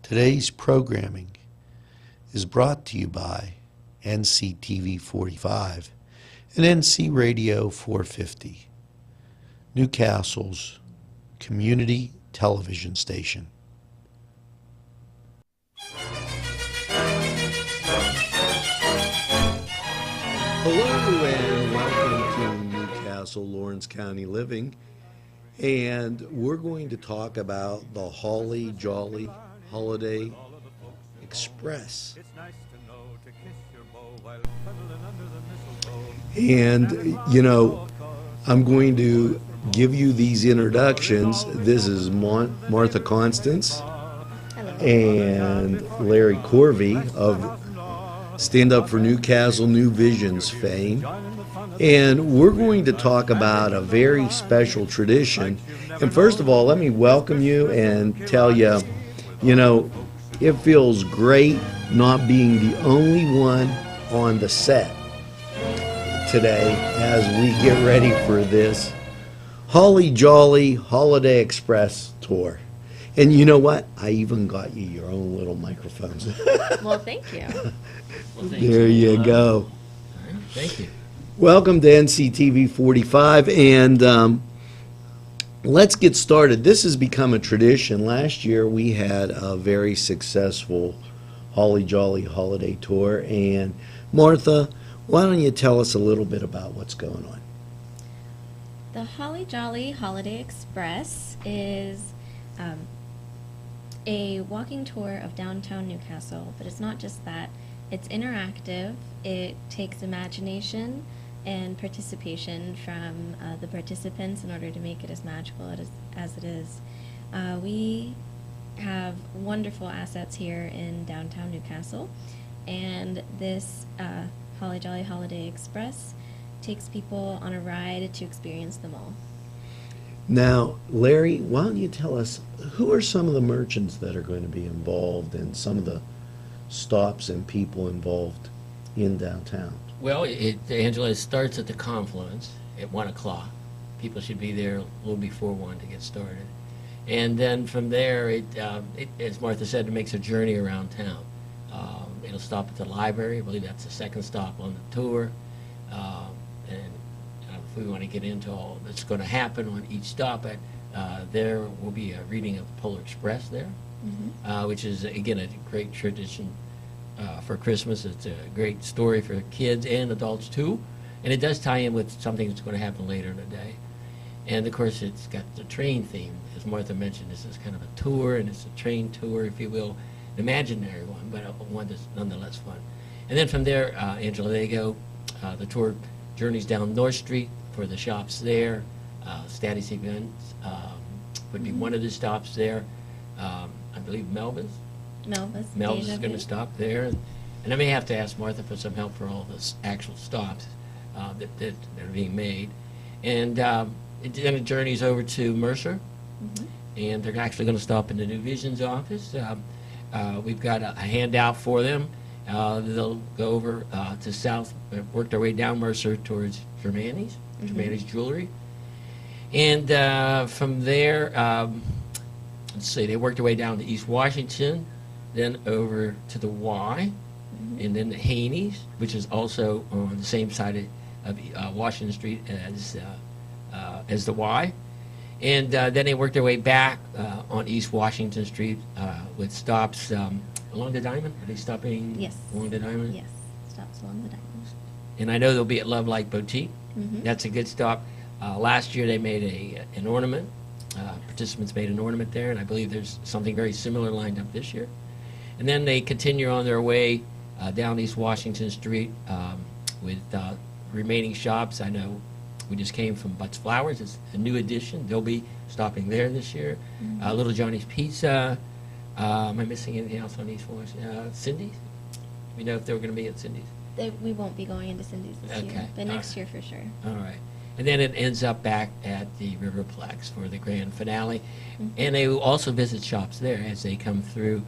Today's programming is brought to you by NCTV45 and NC Radio 450, Newcastle's community television station. Hello and welcome to Newcastle, Lawrence County Living. And we're going to talk about the Holly Jolly Holiday Express. And, you know, I'm going to give you these introductions. This is Martha Constance and Larry Corvey of Stand Up for Newcastle New Visions fame. And we're going to talk about a very special tradition. And first of all, let me welcome you and tell you, you know, it feels great not being the only one on the set today as we get ready for this Holly Jolly Holiday Express tour. And you know what? I even got you your own little microphones. Well, thank you. There you go. All right, thank you. Welcome to NCTV45, and let's get started. This has become a tradition. Last year we had a very successful Holly Jolly Holiday Tour, and Martha, why don't you tell us a little bit about what's going on? The Holly Jolly Holiday Express is a walking tour of downtown Newcastle, but it's not just that. It's interactive. It takes imagination and participation from the participants in order to make it as magical as it is. We have wonderful assets here in downtown Newcastle, and this Holly Jolly Holiday Express takes people on a ride to experience them all. Now, Larry, why don't you tell us who are some of the merchants that are going to be involved and some of the stops and people involved in downtown? Well, Angela, it starts at the confluence at 1 o'clock. People should be there a little before 1 to get started. And then from there, it as Martha said, it makes a journey around town. It'll stop at the library. I believe that's the second stop on the tour. And if we want to get into all that's going to happen on each stop, there will be a reading of Polar Express there, which is, again, a great tradition for Christmas. It's a great story for kids and adults too, and it does tie in with something that's going to happen later in the day. And of course, it's got the train theme, as Martha mentioned. This is kind of a tour, and it's a train tour, if you will, an imaginary one, but one that's nonetheless fun. And then from there, Angela, they go. The tour journeys down North Street for the shops there. Status Events would be one of the stops there. I believe Melvin's is going to stop there, and I may have to ask Martha for some help for all the actual stops that are being made. And then it journeys over to Mercer, and they're actually going to stop in the New Visions office. We've got a handout for them. They'll go over to South, work their way down Mercer towards Germani's Jewelry, and from there, let's see, they work their way down to East Washington, then over to the Y, and then the Haney's, which is also on the same side of Washington Street as the Y. And then they work their way back on East Washington Street with stops along the Diamond. Are they stopping along the Diamond? Yes, stops along the Diamond. And I know they'll be at Love Light Boutique. That's a good stop. Last year they made an ornament. Participants made an ornament there, and I believe there's something very similar lined up this year. And then they continue on their way down East Washington Street with remaining shops. I know we just came from Butts Flowers. It's a new addition. They'll be stopping there this year. Little Johnny's Pizza. Am I missing anything else on East Washington? Cindy's? We know if they were going to be at Cindy's? We won't be going into Cindy's this year, but next year for sure. All right. And then it ends up back at the Riverplex for the grand finale. And they will also visit shops there as they come through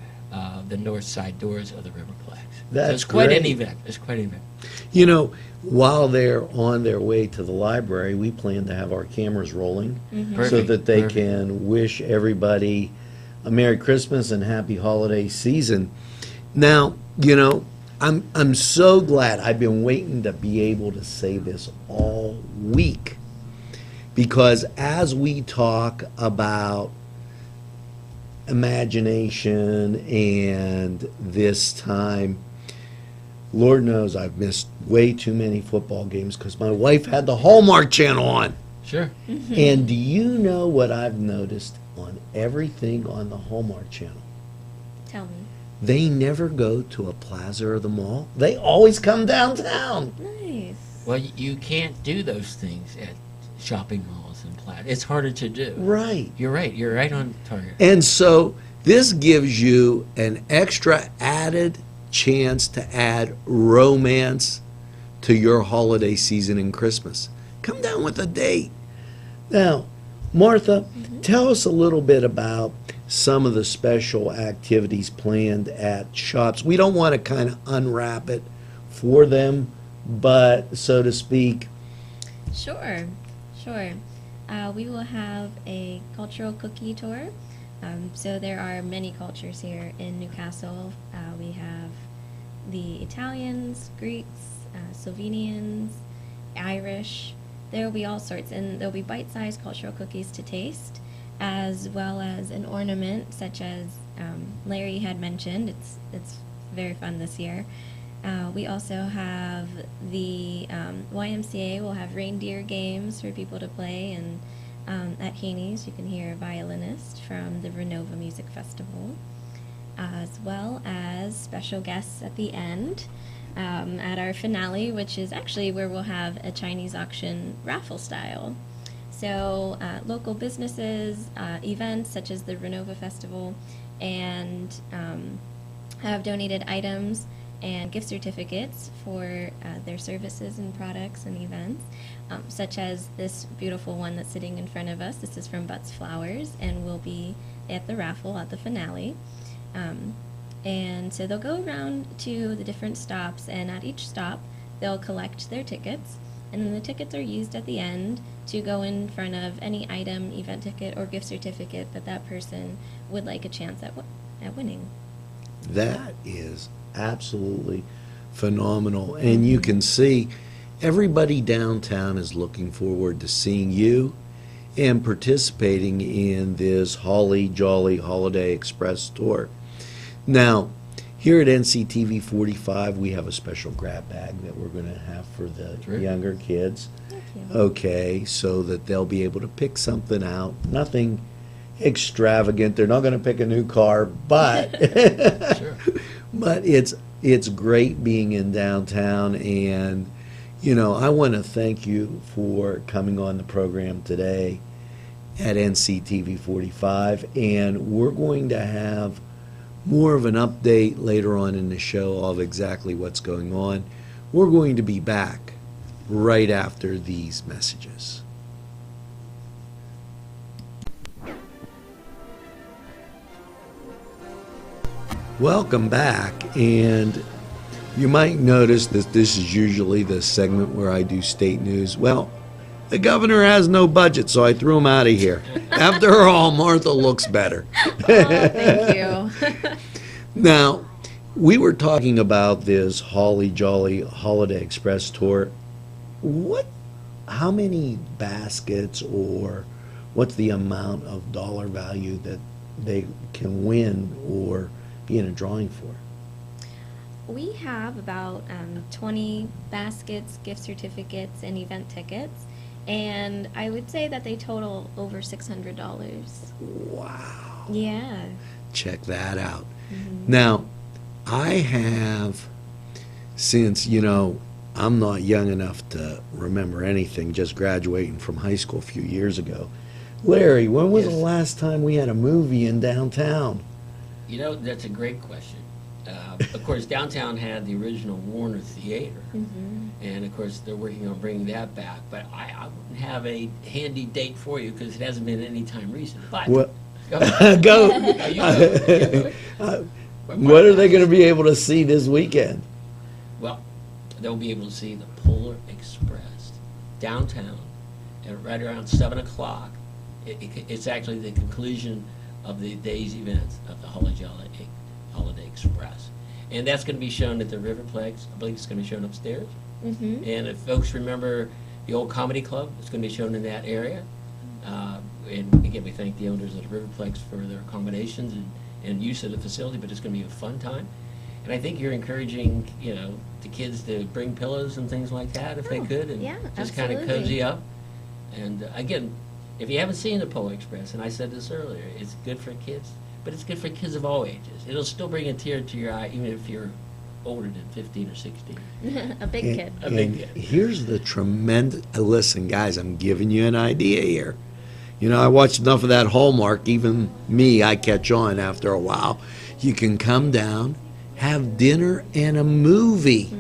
the north side doors of the Riverplex. That's so it's quite great. an event. It's quite an event. You know, while they're on their way to the library, we plan to have our cameras rolling so that they can wish everybody a Merry Christmas and Happy Holiday season. Now, I'm so glad. I've been waiting to be able to say this all week, because as we talk about imagination and this time, Lord knows I've missed way too many football games because my wife had the Hallmark Channel on. Sure. And do you know what I've noticed on everything on the Hallmark Channel? Tell me. They never go to a plaza or the mall. They always come downtown. Nice. Well, you can't do those things at shopping malls and plaza. It's harder to do. Right. You're right. You're right on target. And so this gives you an extra added chance to add romance to your holiday season and Christmas. Come down with a date. Now, Martha, tell us a little bit about some of the special activities planned at shops. We don't want to kind of unwrap it for them, but so to speak. Sure. We will have a cultural cookie tour. So there are many cultures here in Newcastle. We have the Italians, Greeks, Slovenians, Irish. There will be all sorts, and there will be bite-sized cultural cookies to taste, as well as an ornament such as Larry had mentioned. It's very fun this year. We also have the YMCA will have reindeer games for people to play, and at Haney's you can hear a violinist from the Renova Music Festival, as well as special guests at the end at our finale, which is actually where we'll have a Chinese auction raffle style. So local businesses, events such as the Renova Festival, and have donated items and gift certificates for their services and products and events, such as this beautiful one that's sitting in front of us. This is from Butts Flowers and will be at the raffle at the finale. And so they'll go around to the different stops, and at each stop they'll collect their tickets, and then the tickets are used at the end to go in front of any item, event ticket, or gift certificate that person would like a chance at winning. That is absolutely phenomenal. And you can see everybody downtown is looking forward to seeing you and participating in this Holly Jolly Holiday Express tour. Now, here at NCTV45, we have a special grab bag that we're going to have for the younger kids. Thank you. Okay, so that they'll be able to pick something out. Nothing extravagant. They're not going to pick a new car, but Sure. but it's great being in downtown. And I want to thank you for coming on the program today at NCTV45, and we're going to have more of an update later on in the show of exactly what's going on. We're going to be back right after these messages. Welcome back, and you might notice that this is usually the segment where I do state news. Well, the governor has no budget, so I threw him out of here. After all, Martha looks better. Thank you. Now, we were talking about this Holly Jolly Holiday Express tour. How many baskets, or what's the amount of dollar value that they can win or be in a drawing for? We have about 20 baskets, gift certificates, and event tickets, and I would say that they total over $600. Wow. Yeah. Check that out. Now, I have, since, I'm not young enough to remember anything, just graduating from high school a few years ago. Larry, when was the last time we had a movie in downtown? That's a great question. Of course, downtown had the original Warner Theater, and of course they're working on bringing that back. But I wouldn't have a handy date for you because it hasn't been any time recent. But What? go. No, Go. What are they going to be able to see this weekend? Well, they'll be able to see the Polar Express downtown at right around 7 o'clock. It's actually the conclusion of the day's events of the Holiday Express. And that's going to be shown at the Riverplex. I believe it's going to be shown upstairs. Mm-hmm. And if folks remember the old comedy club, it's going to be shown in that area. And again, we thank the owners of the Riverplex for their accommodations and use of the facility, but it's going to be a fun time. And I think you're encouraging, the kids to bring pillows and things like that if they could, and yeah, just kind of absolutely. cozy up. And again, if you haven't seen the Polar Express, and I said this earlier, it's good for kids, but it's good for kids of all ages. It'll still bring a tear to your eye, even if you're older than 15 or 16. A big kid. A big And kid. here's the tremendous, listen, guys, I'm giving you an idea here. I watched enough of that Hallmark, even me, I catch on after a while. You can come down, have dinner and a movie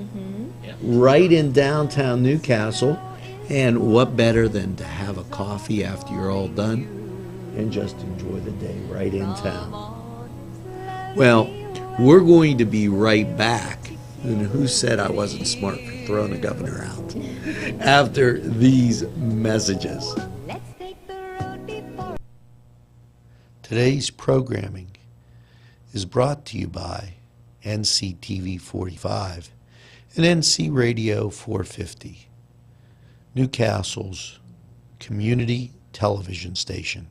right in downtown Newcastle. And what better than to have a coffee after you're all done and just enjoy the day right in town? Well, we're going to be right back. And who said I wasn't smart for throwing the governor out? After these messages. Today's programming is brought to you by NCTV45 and NC Radio 450, Newcastle's community television station.